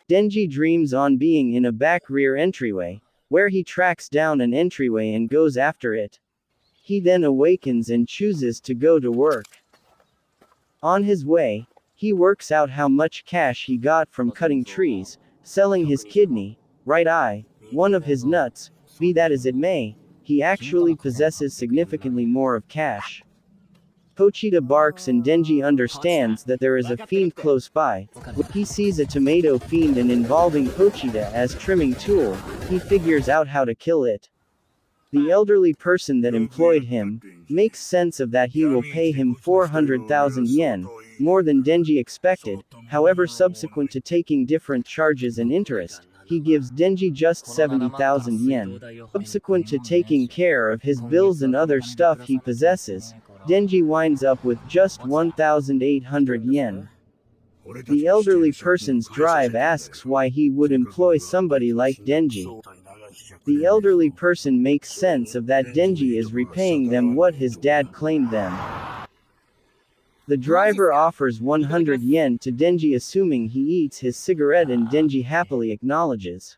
Denji dreams on being in a back rear entryway, where he tracks down an entryway and goes after it. He then awakens and chooses to go to work. On his way, he works out how much cash he got from cutting trees, selling his kidney, right eye, one of his nuts. Be that as it may, he actually possesses significantly more of cash. Pochita barks and Denji understands that there is a fiend close by. When he sees a tomato fiend and involving Pochita as trimming tool, he figures out how to kill it. The elderly person that employed him makes sense of that he will pay him 400,000 yen, more than Denji expected. However, subsequent to taking different charges and interest, he gives Denji just 70,000 yen. Subsequent to taking care of his bills and other stuff he possesses, Denji winds up with just 1,800 yen. The elderly person's drive asks why he would employ somebody like Denji. The elderly person makes sense of that Denji is repaying them what his dad claimed them. The driver offers 100 yen to Denji, assuming he eats his cigarette, and Denji happily acknowledges.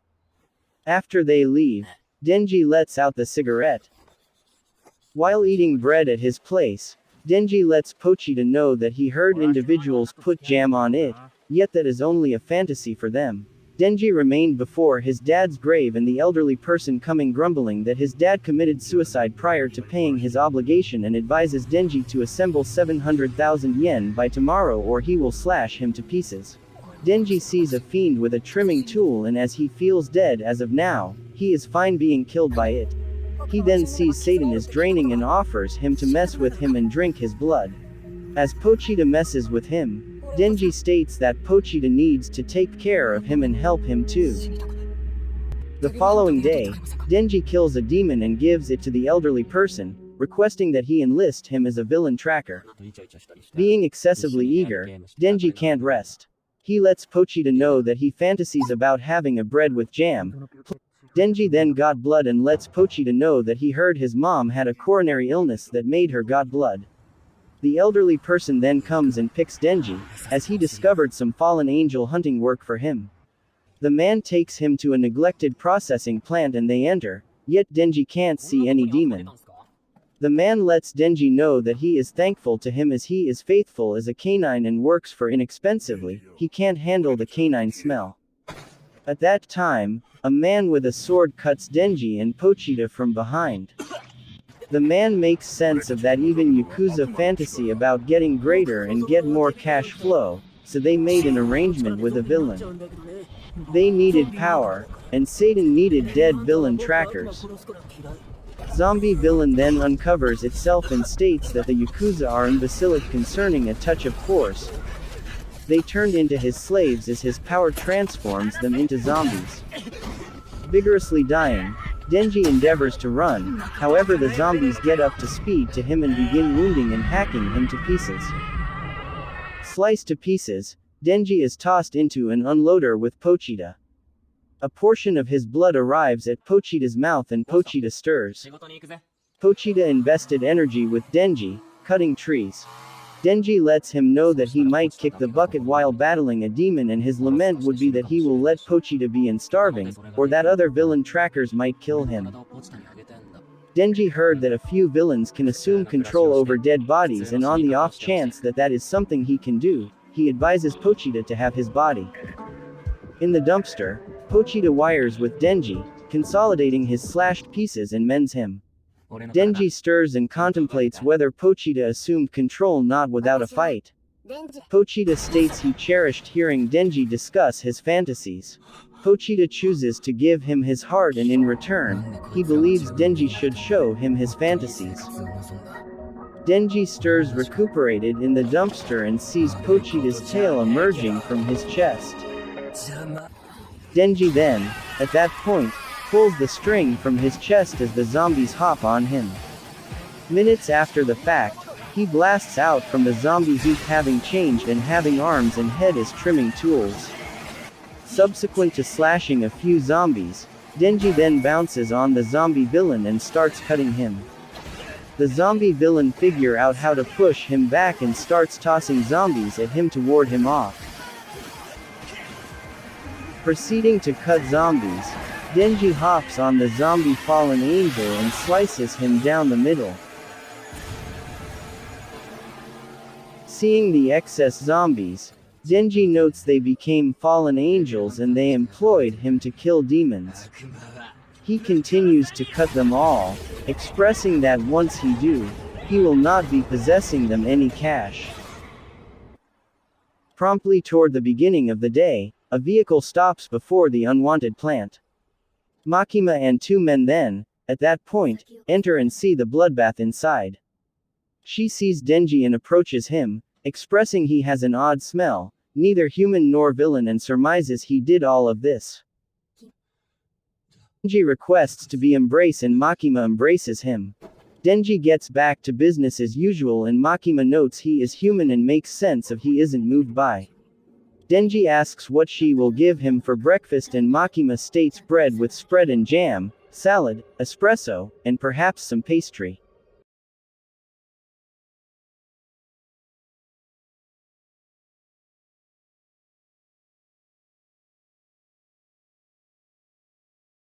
After they leave, Denji lets out the cigarette. While eating bread at his place, Denji lets Pochita know that he heard individuals put jam on it, yet that is only a fantasy for them. Denji remained before his dad's grave, and the elderly person coming grumbling that his dad committed suicide prior to paying his obligation and advises Denji to assemble 700,000 yen by tomorrow or he will slash him to pieces. Denji sees a fiend with a trimming tool, and as he feels dead as of now, he is fine being killed by it. He then sees Satan is draining and offers him to mess with him and drink his blood. As Pochita messes with him, Denji states that Pochita needs to take care of him and help him too. The following day, Denji kills a demon and gives it to the elderly person, requesting that he enlist him as a villain tracker. Being excessively eager, Denji can't rest. He lets Pochita know that he fantasies about having a bread with jam. Denji then got blood and lets Pochita know that he heard his mom had a coronary illness that made her got blood. The elderly person then comes and picks Denji, as he discovered some fallen angel hunting work for him. The man takes him to a neglected processing plant and they enter, yet Denji can't see any demon. The man lets Denji know that he is thankful to him as he is faithful as a canine and works for inexpensively. He can't handle the canine smell. At that time, a man with a sword cuts Denji and Pochita from behind. The man makes sense of that even yakuza fantasy about getting greater and get more cash flow, so they made an arrangement with a villain. They needed power, and Satan needed dead villain trackers. Zombie villain then uncovers itself and states that the yakuza are imbecilic concerning a touch of force. They turned into his slaves as his power transforms them into zombies. Vigorously dying, Denji endeavors to run, however the zombies get up to speed to him and begin wounding and hacking him to pieces. Sliced to pieces, Denji is tossed into an unloader with Pochita. A portion of his blood arrives at Pochita's mouth and Pochita stirs. Pochita invested energy with Denji, cutting trees. Denji lets him know that he might kick the bucket while battling a demon, and his lament would be that he will let Pochita be in starving, or that other villain trackers might kill him. Denji heard that a few villains can assume control over dead bodies, and on the off chance that that is something he can do, he advises Pochita to have his body. In the dumpster, Pochita wires with Denji, consolidating his slashed pieces and mends him. Denji stirs and contemplates whether Pochita assumed control not without a fight. Pochita states he cherished hearing Denji discuss his fantasies. Pochita chooses to give him his heart, and in return, he believes Denji should show him his fantasies. Denji stirs recuperated in the dumpster and sees Pochita's tail emerging from his chest. Denji then, at that point, pulls the string from his chest as the zombies hop on him. Minutes after the fact, he blasts out from the zombie heap, having changed and having arms and head as trimming tools. Subsequent to slashing a few zombies, Denji then bounces on the zombie villain and starts cutting him. The zombie villain figure out how to push him back and starts tossing zombies at him to ward him off. Proceeding to cut zombies, Denji hops on the zombie fallen angel and slices him down the middle. Seeing the excess zombies, Denji notes they became fallen angels and they employed him to kill demons. He continues to cut them all, expressing that once he do, he will not be possessing them any cash. Promptly toward the beginning of the day, a vehicle stops before the unwanted plant. Makima and two men then, at that point, enter and see the bloodbath inside. She sees Denji and approaches him, expressing he has an odd smell, neither human nor villain, and surmises he did all of this. Denji requests to be embraced and Makima embraces him. Denji gets back to business as usual and Makima notes he is human and makes sense of he isn't moved by. Denji asks what she will give him for breakfast and Makima states bread with spread and jam, salad, espresso, and perhaps some pastry.